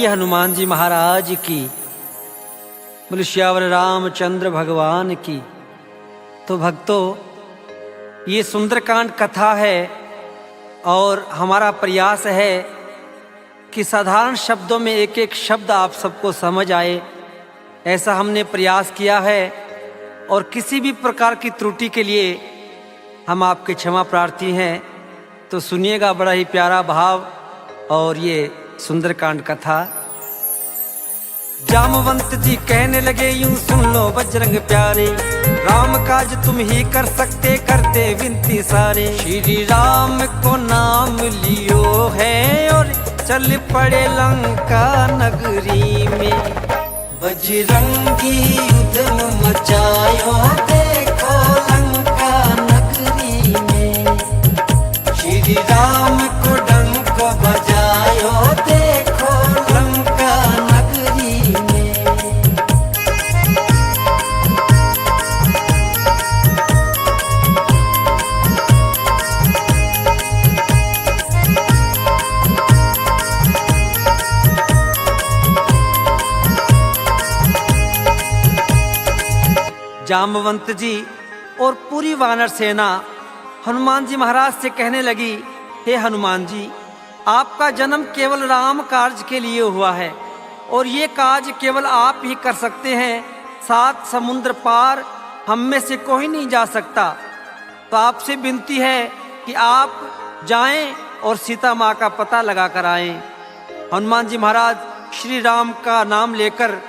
बोलिए हनुमान जी महाराज की, बोले श्यावर रामचंद्र भगवान की। तो भक्तों, ये सुंदरकांड कथा है और हमारा प्रयास है कि साधारण शब्दों में एक एक शब्द आप सबको समझ आए, ऐसा हमने प्रयास किया है। और किसी भी प्रकार की त्रुटि के लिए हम आपके क्षमा प्रार्थी हैं। तो सुनिएगा बड़ा ही प्यारा भाव और ये सुंदरकांड कथा। जामवंत जी कहने लगे यूं सुन लो बजरंग प्यारे, राम काज तुम ही कर सकते करते विनती सारे। श्री राम को नाम लियो है और चल पड़े लंका नगरी में। बजरंगी युद्ध मचायो देखो लंका नगरी में। श्री राम को डंक बजायो देखो लंका नगरी में। जामवंत जी और पूरी वानर सेना हनुमान जी महाराज से कहने लगी, हे हनुमान जी, आपका जन्म केवल राम कार्य के लिए हुआ है और ये काज केवल आप ही कर सकते हैं। 7 समुद्र पार हम में से कोई नहीं जा सकता। तो आपसे विनती है कि आप जाएं और सीता माँ का पता लगा कर आएं। हनुमान जी महाराज श्री राम का नाम लेकर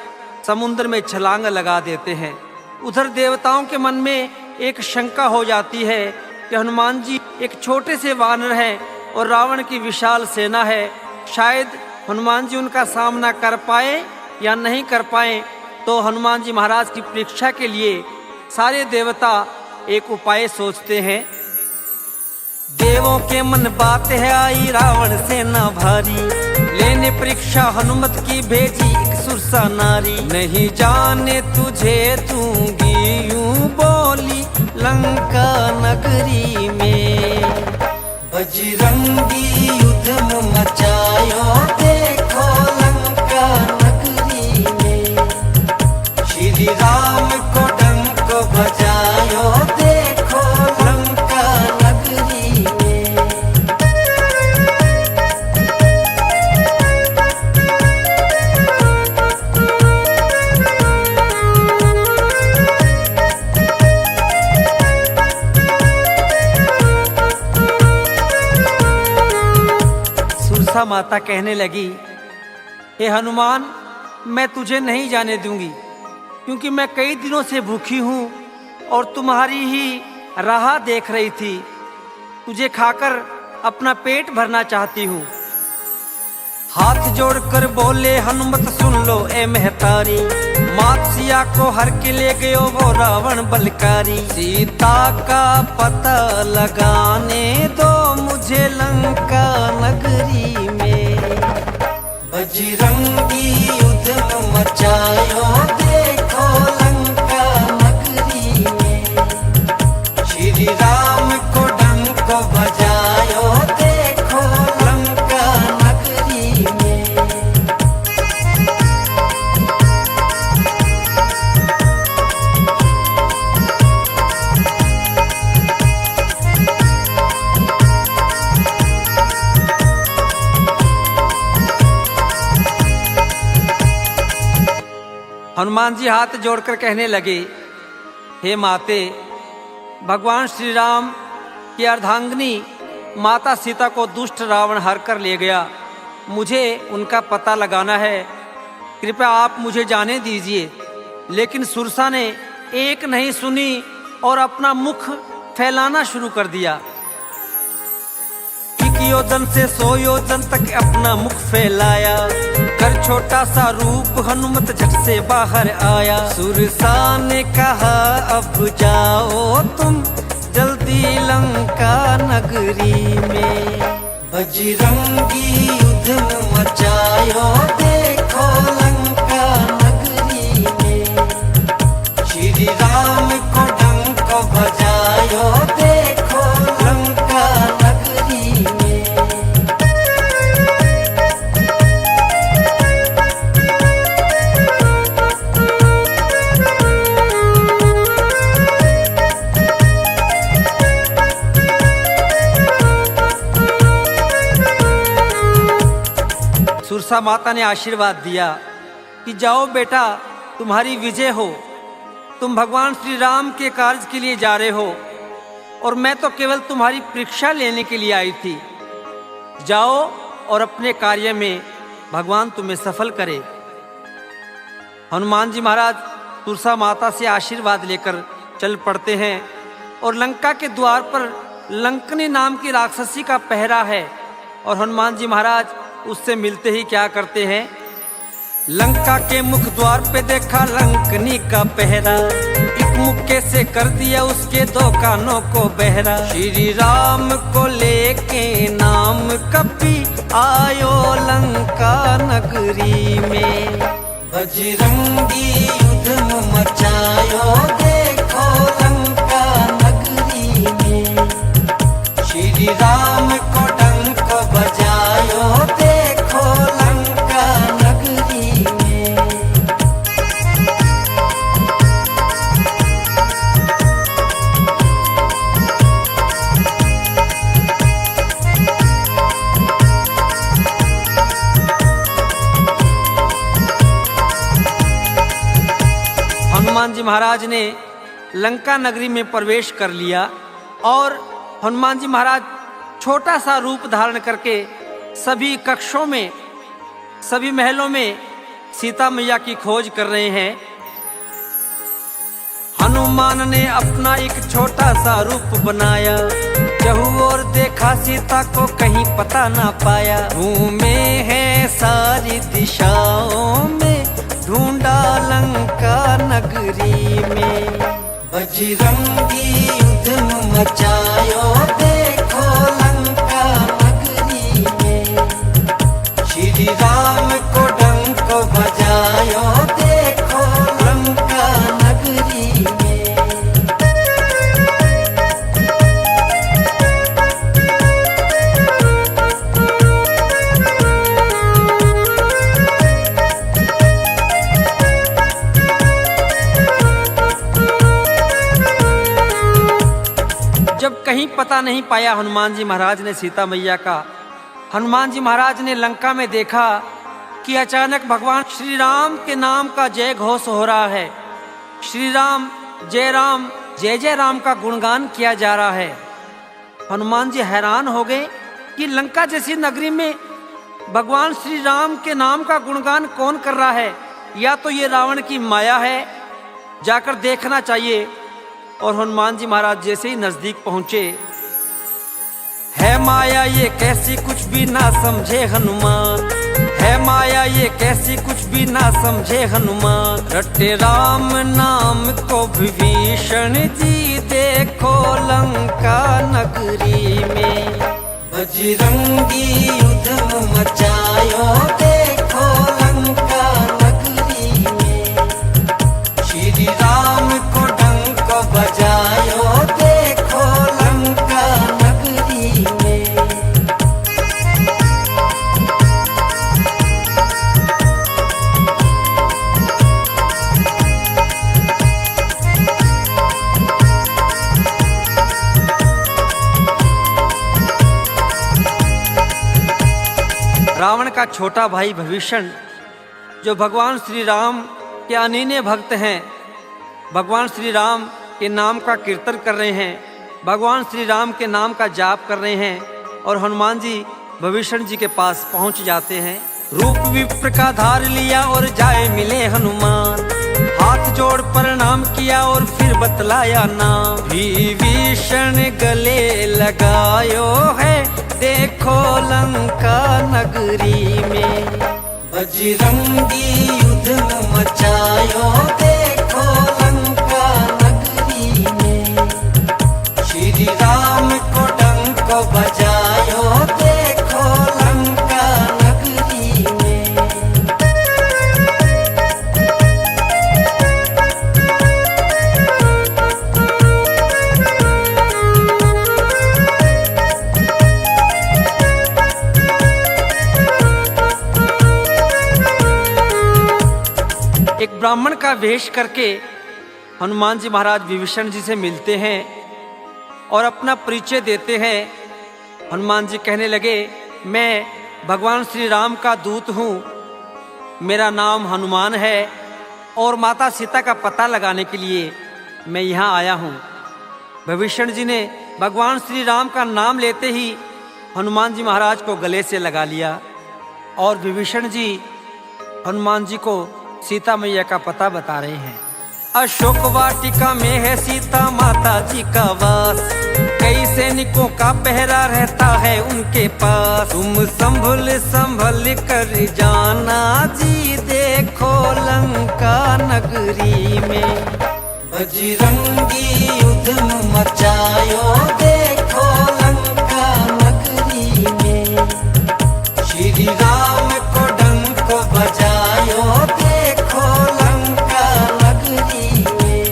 समुद्र में छलांग लगा देते हैं। उधर देवताओं के मन में एक शंका हो जाती है कि हनुमान जी एक छोटे से वानर हैं और रावण की विशाल सेना है, शायद हनुमान जी उनका सामना कर पाए या नहीं कर पाए। तो हनुमान जी महाराज की परीक्षा के लिए सारे देवता एक उपाय सोचते हैं। देवों के मन बात है आई रावण सेना भारी, लेने परीक्षा हनुमत की भेजी एक सुरसा नारी। नहीं जाने तुझे दूंगी यूं बोली लंका नगरी में। बजरंगी युद्ध मचायो देखो लंका नगरी में। श्री राम को डंक बजायो देखो लंका नगरी में। सुरसा माता कहने लगी, हे हनुमान, मैं तुझे नहीं जाने दूंगी, क्योंकि मैं कई दिनों से भूखी हूँ और तुम्हारी ही राह देख रही थी। तुझे खाकर अपना पेट भरना चाहती हूँ। हाथ जोड़कर बोले हनुमत सुन लो ए महतारी, मात सिया को हर के ले गयो वो रावण बलकारी। सीता का पता लगाने दो मुझे लंका नगरी में। बजरंगी युद्ध मचायो देखो लंका नगरी में। श्री राम को डंक बजायो देखो लंका नगरी में। हनुमान जी हाथ जोड़कर कहने लगे, हे माते, भगवान श्री राम की अर्धांगिनी माता सीता को दुष्ट रावण हर कर ले गया। मुझे उनका पता लगाना है, कृपया आप मुझे जाने दीजिए। लेकिन सुरसा ने एक नहीं सुनी और अपना मुख फैलाना शुरू कर दिया। योजन से 100 योजन तक अपना मुख फैलाया, कर छोटा सा रूप हनुमत झट से बाहर आया। सुरसा ने कहा अब जाओ तुम जल्दी लंका नगरी में। बजरंगी युद्ध मचायो देखो लंका नगरी में। श्री राम को डंक बजायो देखो लंका नगरी में। तुरसा माता ने आशीर्वाद दिया कि जाओ बेटा, तुम्हारी विजय हो। तुम भगवान श्री राम के कार्य के लिए जा रहे हो और मैं तो केवल तुम्हारी परीक्षा लेने के लिए आई थी। जाओ और अपने कार्य में भगवान तुम्हें सफल करे। हनुमान जी महाराज तुरसा माता से आशीर्वाद लेकर चल पड़ते हैं और लंका के द्वार पर लंकनी नाम की राक्षसी का पहरा है और हनुमान जी महाराज उससे मिलते ही क्या करते हैं, लंका के मुख द्वार पे देखा लंकनी का पहरा, एक मुक्के से कर दिया उसके दो कानों को बहरा। श्री राम को लेके नाम कपी आयो लंका नगरी में, बजरंगी युद्ध मचायो देखो लंका नगरी में। श्री राम को डंक बजायो देखो लंका नगरी में। हनुमान जी महाराज ने लंका नगरी में प्रवेश कर लिया और हनुमान जी महाराज छोटा सा रूप धारण करके सभी कक्षों में, सभी महलों में सीता मैया की खोज कर रहे हैं। हनुमान ने अपना एक छोटा सा रूप बनाया, चहु और देखा सीता को कहीं पता ना पाया। घूमे हैं सारी दिशाओं में, ढूंढा लंका नगरी में, बजरंगी युद्ध मचायो देखो लंका नगरी में। श्री राम को डंक बजायो देखो लंका नगरी में। जब कहीं पता नहीं पाया हनुमान जी महाराज ने सीता मैया का, हनुमान जी महाराज ने लंका में देखा कि अचानक भगवान श्री राम के नाम का जय घोष हो रहा है। श्री राम, जय जय राम का गुणगान किया जा रहा है। हनुमान जी हैरान हो गए कि लंका जैसी नगरी में भगवान श्री राम के नाम का गुणगान कौन कर रहा है, या तो ये रावण की माया है, जाकर देखना चाहिए। और हनुमान जी महाराज जैसे ही नजदीक पहुंचे, है माया ये कैसी कुछ भी ना समझे हनुमान, है माया ये कैसी कुछ भी ना समझे हनुमान। रटे राम नाम को विभीषण जी देखो लंका नगरी में, बजरंगी युद्ध मचायो देखो लंका नगरी में। श्री राम को डंक बजायो देखो लंका नगरी में। रावण का छोटा भाई विभीषण, जो भगवान श्री राम के अनन्य भक्त हैं, भगवान श्री राम के नाम का कीर्तन कर रहे हैं, भगवान श्री राम के नाम का जाप कर रहे हैं और हनुमान जी विभीषण जी के पास पहुंच जाते हैं। रूप विप्र का धार लिया और जाए मिले हनुमान, हाथ जोड़ प्रणाम किया और फिर बतलाया नाम। विभीषण गले लगायो है देखो लंका नगरी में, बजरंगी युद्ध मचायो देखो लंका नगरी में। श्री राम को डंक बजायो देखो लंका नगरी में। एक ब्राह्मण का वेश करके हनुमान जी महाराज विभीषण जी से मिलते हैं और अपना परिचय देते हैं। हनुमान जी कहने लगे, मैं भगवान श्री राम का दूत हूँ, मेरा नाम हनुमान है और माता सीता का पता लगाने के लिए मैं यहाँ आया हूँ। विभीषण जी ने भगवान श्री राम का नाम लेते ही हनुमान जी महाराज को गले से लगा लिया और विभीषण जी हनुमान जी को सीता मैया का पता बता रहे हैं। अशोक वाटिका में है सीता माता जी का वास, कई सैनिकों का पहरा रहता है उनके पास। तुम संभल संभल कर जाना जी, देखो लंका नगरी में बजरंगी उधम मचायो, देखो लंका नगरी में श्री राम को डंक बजायो, देखो लंका नगरी में।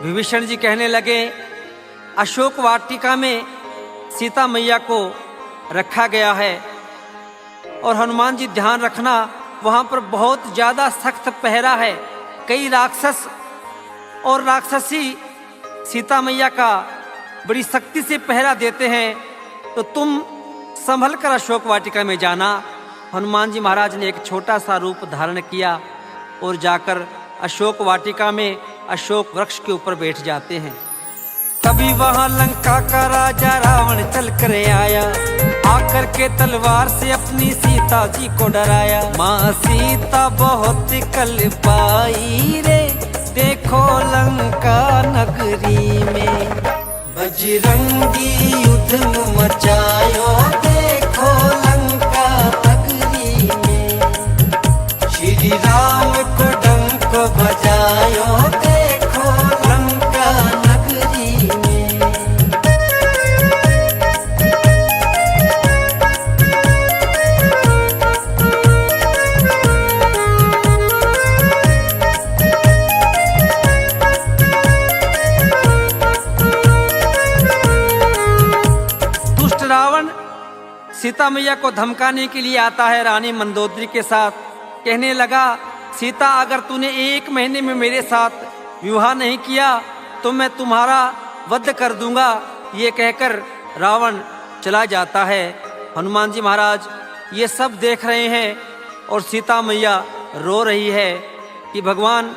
विभीषण जी कहने लगे, अशोक वाटिका में सीता मैया को रखा गया है और हनुमान जी ध्यान रखना, वहां पर बहुत ज्यादा सख्त पहरा है। कई राक्षस और राक्षसी सीता मैया का बड़ी सख्ती से पहरा देते हैं, तो तुम संभल कर अशोक वाटिका में जाना। हनुमान जी महाराज ने एक छोटा सा रूप धारण किया और जाकर अशोक वाटिका में अशोक वृक्ष के ऊपर बैठ जाते हैं। तभी वहां लंका का राजा रावण चल कर आया, आकर के तलवार से अपनी सीता जी को डराया। माँ सीता बहुत कल पाई रे, देखो लंका नगरी में बजरंगी उधम मचायो, देखो लंका नगरी में श्री राम को डंक बजायो, देखो लंका नगरी में। दुष्ट रावण सीता मैया को धमकाने के लिए आता है रानी मंदोदरी के साथ। कहने लगा, सीता अगर तूने 1 महीने में मेरे साथ विवाह नहीं किया तो मैं तुम्हारा वध कर दूंगा। ये कहकर रावण चला जाता है। हनुमान जी महाराज ये सब देख रहे हैं और सीता मैया रो रही है कि भगवान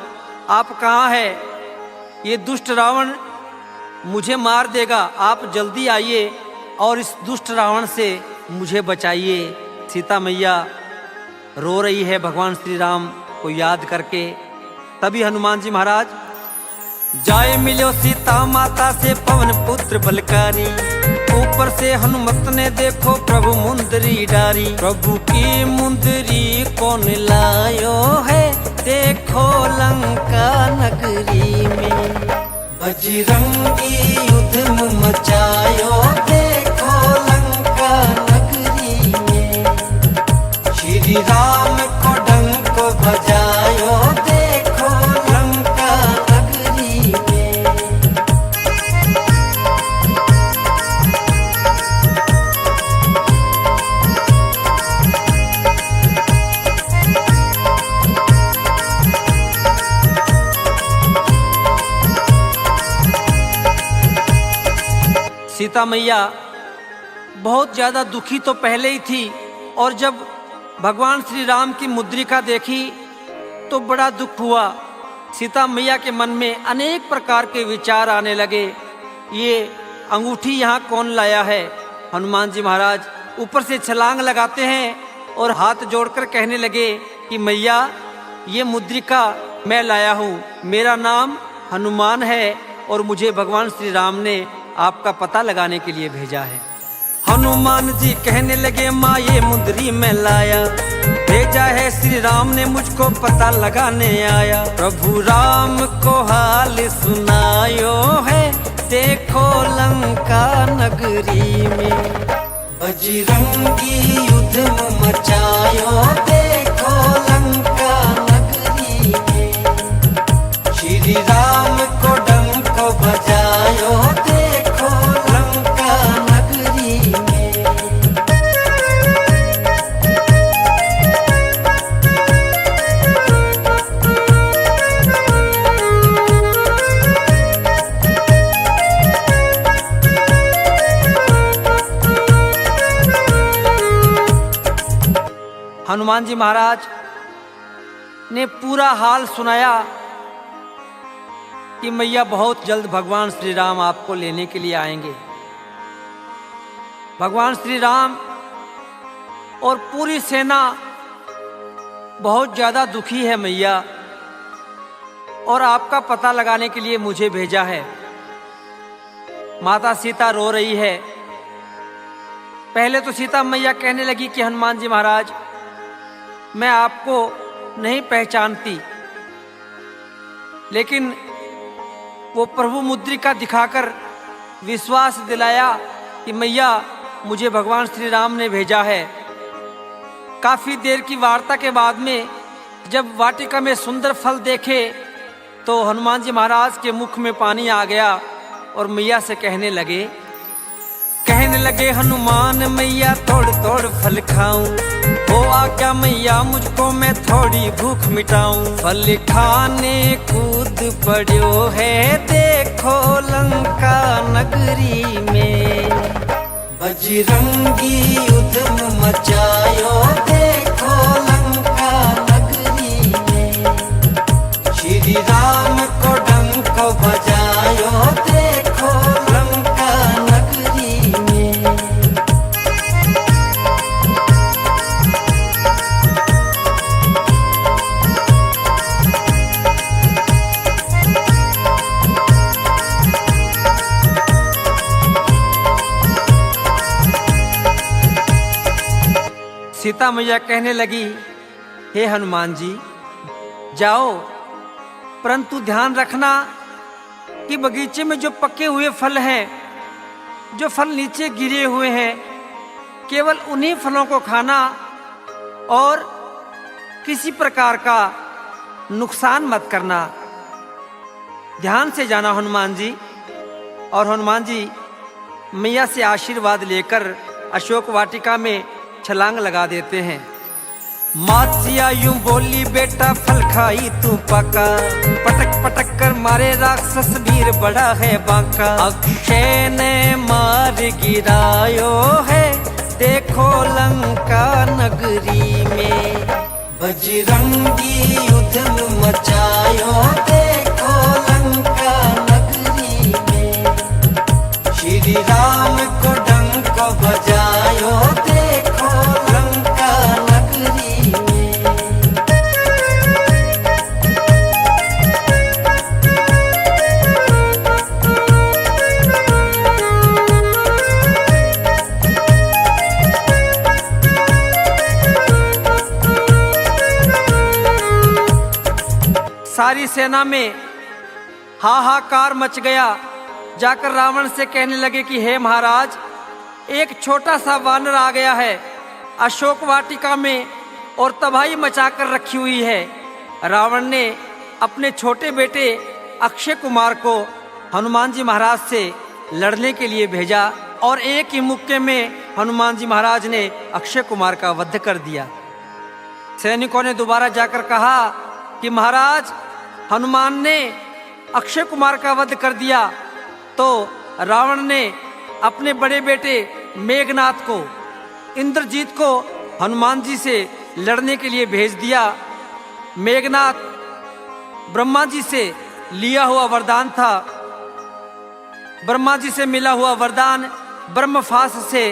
आप कहाँ हैं? ये दुष्ट रावण मुझे मार देगा, आप जल्दी आइए और इस दुष्ट रावण से मुझे बचाइए। सीता मैया रो रही है भगवान श्री राम को याद करके। तभी हनुमान जी महाराज जाए मिलो सीता माता से पवन पुत्र बलकारी, ऊपर से हनुमत ने देखो प्रभु मुंदरी डारी। प्रभु की मुंदरी कौन लायो है, देखो लंका नगरी में बजरंगी उधम मचायो, देखो लंका नगरी में श्री राम को डंक बजायो, देखो लंका नगरी में। सीता मैया बहुत ज्यादा दुखी तो पहले ही थी और जब भगवान श्री राम की मुद्रिका देखी तो बड़ा दुख हुआ। सीता मैया के मन में अनेक प्रकार के विचार आने लगे। ये अंगूठी यहाँ कौन लाया है? हनुमान जी महाराज ऊपर से छलांग लगाते हैं और हाथ जोड़कर कहने लगे कि मैया ये मुद्रिका मैं लाया हूँ, मेरा नाम हनुमान है और मुझे भगवान श्री राम ने आपका पता लगाने के लिए भेजा है। हनुमान जी कहने लगे, माँ ये मुंदरी मैं लाया, भेजा है श्री राम ने मुझको पता लगाने आया। प्रभु राम को हाल सुनायो है, देखो लंका नगरी में बजरंगी उधम मचायो, देखो लंका नगरी में श्री राम को डंक बजायो, देखो लंका नगरी में। हनुमान जी महाराज ने पूरा हाल सुनाया कि मैया बहुत जल्द भगवान श्री राम आपको लेने के लिए आएंगे। भगवान श्री राम और पूरी सेना बहुत ज्यादा दुखी है मैया, और आपका पता लगाने के लिए मुझे भेजा है। माता सीता रो रही है। पहले तो सीता मैया कहने लगी कि हनुमान जी महाराज, मैं आपको नहीं पहचानती, लेकिन वो प्रभु मुद्रिका दिखाकर विश्वास दिलाया कि मैया मुझे भगवान श्री राम ने भेजा है। काफी देर की वार्ता के बाद में जब वाटिका में सुंदर फल देखे तो हनुमान जी महाराज के मुख में पानी आ गया और मैया से कहने लगे हनुमान मैया थोड़ थोड़ फल खाऊं, हो आज्ञा मैया मुझको मैं थोड़ी भूख मिटाऊं। फल खाने कूद पड़ो है देखो लंका नगरी में, बजरंगी उधम मचायो देखो लंका नगरी में, श्री राम को डंक बजायो देखो लंका नगरी में। सीता मैया कहने लगी, हे हनुमान जी जाओ, परंतु ध्यान रखना कि बगीचे में जो पके हुए फल हैं, जो फल नीचे गिरे हुए हैं, केवल उन्हीं फलों को खाना और किसी प्रकार का नुकसान मत करना। ध्यान से जाना हनुमान जी। और हनुमान जी मैया से आशीर्वाद लेकर अशोक वाटिका में छलांग लगा देते हैं। मासिया यूं बोली, बेटा फल खाई तू पका, पटक पटक कर मारे राक्षस वीर बड़ा है बांका। अक्षय ने मार गिरायो है देखो लंका नगरी में, बजरंगी उधम मचायो देखो लंका नगरी में, श्री राम को डंक बजायो देखो लंका नगरी में। सारी सेना में हाहाकार मच गया। जाकर रावण से कहने लगे कि हे महाराज, एक छोटा सा वानर आ गया है अशोक वाटिका में और तबाही मचाकर रखी हुई है। रावण ने अपने छोटे बेटे अक्षय कुमार को हनुमान जी महाराज से लड़ने के लिए भेजा और एक ही मुक्के में हनुमान जी महाराज ने अक्षय कुमार का वध कर दिया। सैनिकों ने दोबारा जाकर कहा कि महाराज, हनुमान ने अक्षय कुमार का वध कर दिया। तो रावण ने अपने बड़े बेटे मेघनाथ को, इंद्रजीत को हनुमान जी से लड़ने के लिए भेज दिया। मेघनाथ ब्रह्मा जी से लिया हुआ वरदान था। ब्रह्मा जी से मिला हुआ वरदान ब्रह्मफास से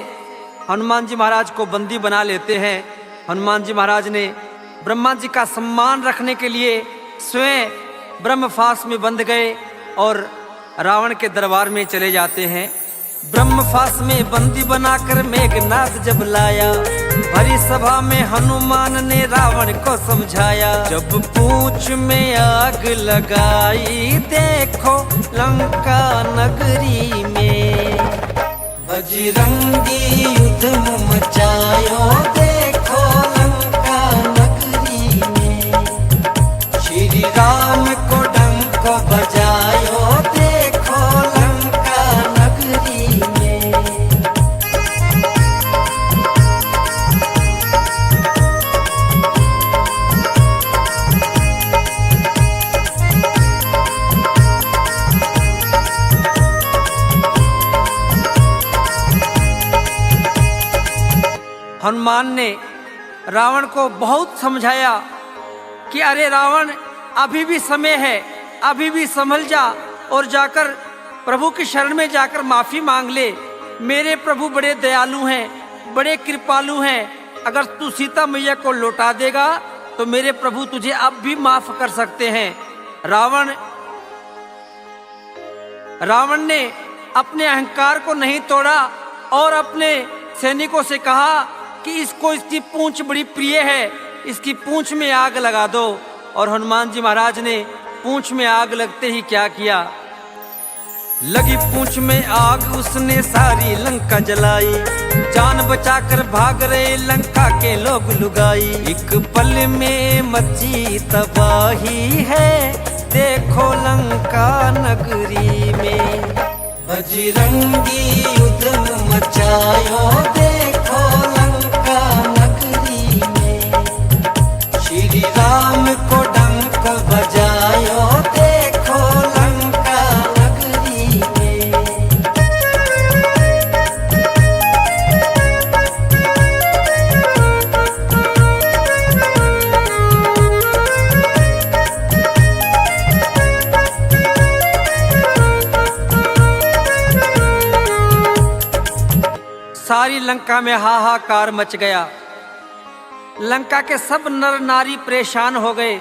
हनुमान जी महाराज को बंदी बना लेते हैं। हनुमान जी महाराज ने ब्रह्मा जी का सम्मान रखने के लिए स्वयं ब्रह्मफास में बंध गए और रावण के दरबार में चले जाते हैं। ब्रह्मफास में बंदी बनाकर मेघनाथ जब लाया, भरी सभा में हनुमान ने रावण को समझाया। जब पूंछ में आग लगाई देखो लंका नगरी में, बजरंगी उधम मचायो देखो लंका नगरी में, श्री राम को डंक बजायो देखो लंका नगरी में। हनुमान ने रावण को बहुत समझाया कि अरे रावण, अभी भी समय है, अभी भी संभल जा और जाकर प्रभु की शरण में जाकर माफी मांग ले। मेरे प्रभु बड़े दयालु हैं, बड़े कृपालु हैं। अगर तू सीता मैया को लौटा देगा तो मेरे प्रभु तुझे अब भी माफ कर सकते हैं। रावण ने अपने अहंकार को नहीं तोड़ा और अपने सैनिकों से कहा कि इसको इसकी पूंछ बड़ी प्रिय है, इसकी पूंछ में आग लगा दो। और हनुमान जी महाराज ने पूंछ में आग लगते ही क्या किया, लगी पूंछ में आग, उसने सारी लंका जलाई। जान बचाकर भाग रहे लंका के लोग लुगाई। एक पल में मची तबाही है, देखो लंका नगरी में। बजरंगी युद्ध मचायो, देखो लंका नगरी में। श्री राम को डंक बजायो, देखो लंका नगरी में। सारी लंका में हाहाकार मच गया। लंका के सब नर नारी परेशान हो गए।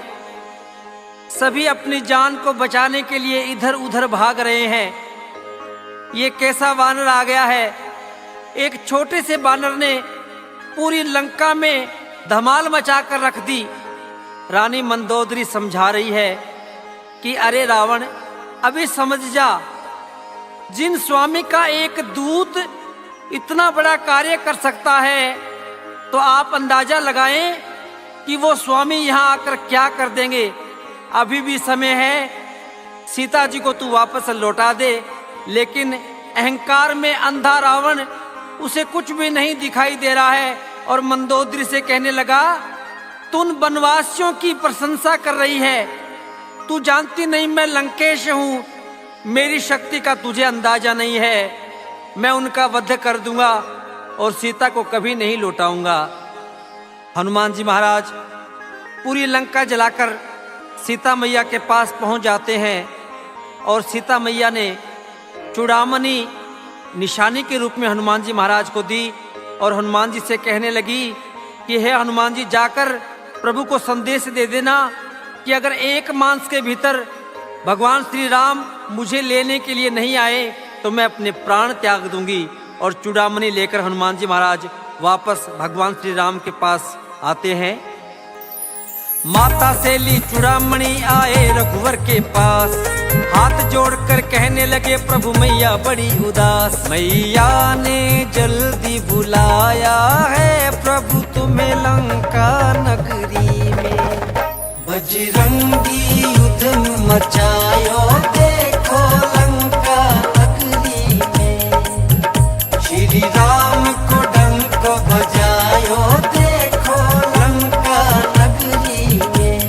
सभी अपनी जान को बचाने के लिए इधर उधर भाग रहे हैं। ये कैसा वानर आ गया है। एक छोटे से वानर ने पूरी लंका में धमाल मचाकर रख दी। रानी मंदोदरी समझा रही है कि अरे रावण, अभी समझ जा, जिन स्वामी का एक दूत इतना बड़ा कार्य कर सकता है तो आप अंदाजा लगाएं कि वो स्वामी यहाँ आकर क्या कर देंगे। अभी भी समय है, सीता जी को तू वापस लौटा दे। लेकिन अहंकार में अंधा रावण, उसे कुछ भी नहीं दिखाई दे रहा है और मंदोदरी से कहने लगा, तू वनवासियों की प्रशंसा कर रही है, तू जानती नहीं मैं लंकेश हूँ, मेरी शक्ति का तुझे अंदाजा नहीं है। मैं उनका वध कर दूंगा और सीता को कभी नहीं लौटाऊंगा। हनुमान जी महाराज पूरी लंका जलाकर सीता मैया के पास पहुंच जाते हैं और सीता मैया ने चूड़ामणि निशानी के रूप में हनुमान जी महाराज को दी और हनुमान जी से कहने लगी कि हे हनुमान जी, जाकर प्रभु को संदेश दे देना कि अगर एक मास के भीतर भगवान श्री राम मुझे लेने के लिए नहीं आए तो मैं अपने प्राण त्याग दूंगी। और चूड़ामणि लेकर हनुमान जी महाराज वापस भगवान श्री राम के पास आते हैं। माता से ली चूड़ामणि आए रघुवर के पास, हाथ जोड़कर कहने लगे प्रभु मैया बड़ी उदास। मैया ने जल्दी बुलाया है प्रभु तुम्हें लंका नगरी में। बजरंगी युद्ध मचायो, देखो लंका नगरी में। श्री राम को डंक बजायो, देखो लंका नगरी में।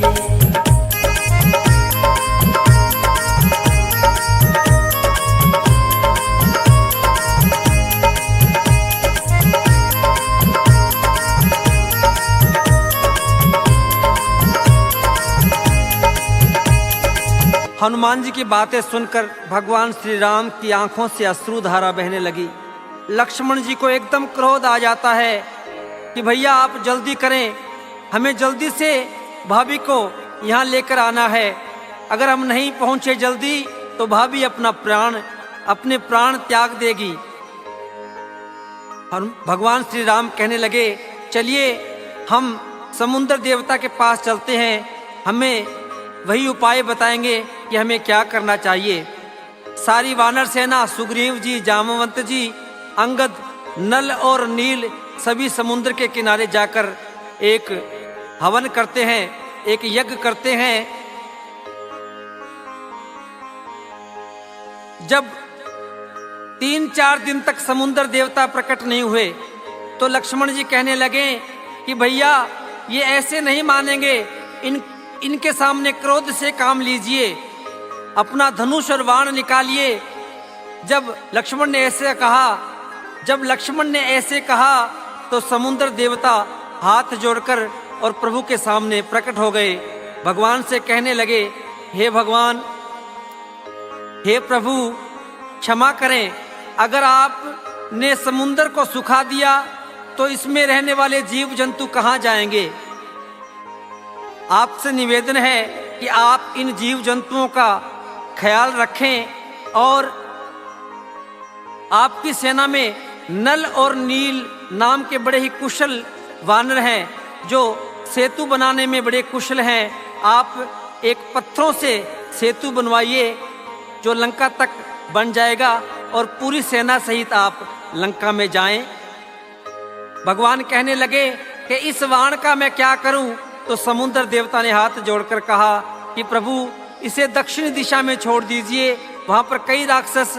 हनुमान जी की बातें सुनकर भगवान श्री राम की आंखों से अश्रुधारा बहने लगी। लक्ष्मण जी को एकदम क्रोध आ जाता है कि भैया आप जल्दी करें, हमें जल्दी से भाभी को यहाँ लेकर आना है। अगर हम नहीं पहुँचे जल्दी तो भाभी अपने प्राण त्याग देगी। भगवान श्री राम कहने लगे, चलिए हम समुद्र देवता के पास चलते हैं, हमें वही उपाय बताएंगे कि हमें क्या करना चाहिए। सारी वानर सेना, सुग्रीव जी, जामवंत जी, अंगद, नल और नील सभी समुद्र के किनारे जाकर एक हवन करते हैं, एक यज्ञ करते हैं। जब 3-4 दिन तक समुद्र देवता प्रकट नहीं हुए तो लक्ष्मण जी कहने लगे कि भैया ये ऐसे नहीं मानेंगे, इनके सामने क्रोध से काम लीजिए, अपना धनुष और बाण निकालिए। जब लक्ष्मण ने ऐसे कहा तो समुद्र देवता हाथ जोड़कर और प्रभु के सामने प्रकट हो गए। भगवान से कहने लगे, हे भगवान, हे प्रभु, क्षमा करें, अगर आपने समुद्र को सुखा दिया तो इसमें रहने वाले जीव जंतु कहाँ जाएंगे? आपसे निवेदन है कि आप इन जीव जंतुओं का ख्याल रखें और आपकी सेना में नल और नील नाम के बड़े ही कुशल वानर हैं जो सेतु बनाने में बड़े कुशल हैं। आप एक पत्थरों से सेतु बनवाइए जो लंका तक बन जाएगा और पूरी सेना सहित आप लंका में जाएं। भगवान कहने लगे कि इस वाण का मैं क्या करूं? तो समुद्र देवता ने हाथ जोड़कर कहा कि प्रभु, इसे दक्षिण दिशा में छोड़ दीजिए। वहां पर कई राक्षस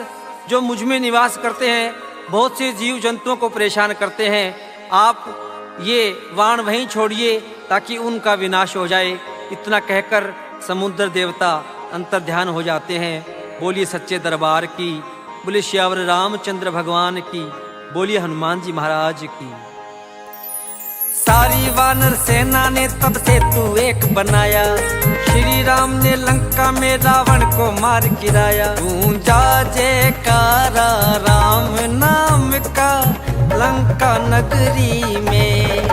जो मुझ में निवास करते हैं, बहुत से जीव जंतुओं को परेशान करते हैं। आप ये वाण वहीं छोड़िए ताकि उनका विनाश हो जाए। इतना कहकर समुद्र देवता अंतर्ध्यान हो जाते हैं। बोलिए सच्चे दरबार की, बोलिए श्यावर रामचंद्र भगवान की, बोलिए हनुमान जी महाराज की। सारी वानर सेना ने तब सेतु एक बनाया, श्री राम ने लंका में रावण को मार गिराया। गूंजा जयकारा राम नाम का लंका नगरी में,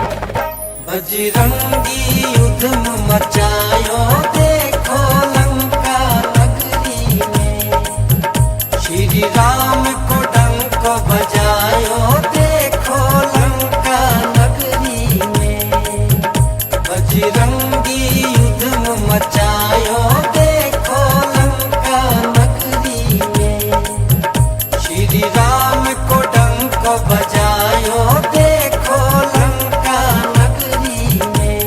बजरंगी युद्ध मचायो देखो लंका नगरी में। श्री राम को डंक बजायो देखो लंका नगरी में, बजरंगी युद्ध मचायो देखो लंका नगरी में। श्री राम को डंक बजायो देखो लंका नगरी में।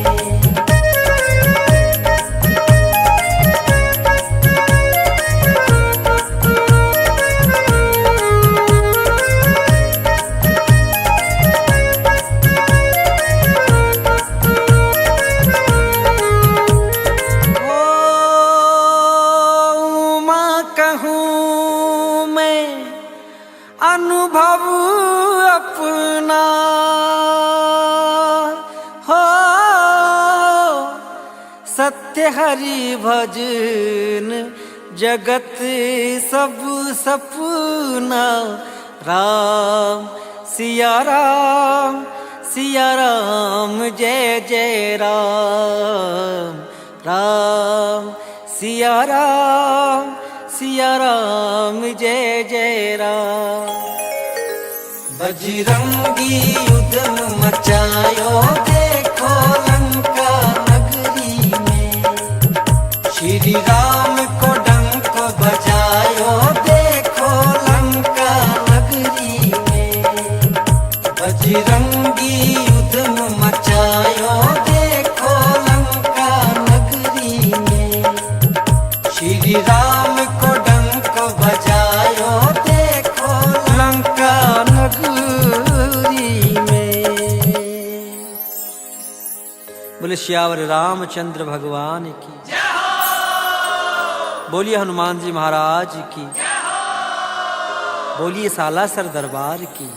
कहूँ मैं अनुभव अपना, हो सत्य हरि भजन जगत सब सपना। राम सिया राम, सिया राम जय जय राम। राम सिया राम, सिया राम जय जय राम। बजरंगी युद्ध मचायो देखो लंका नगरी में। श्री राम को डंक बजायो देखो लंका नगरी में। बजरंगी युद्ध मचायो देखो लंका नगरी में। श्री राम को डंक बजायो देखो लंका नगरी में। बोले श्यावर रामचंद्र भगवान की, बोलिए हनुमान जी महाराज की, बोलिए सालासर दरबार की।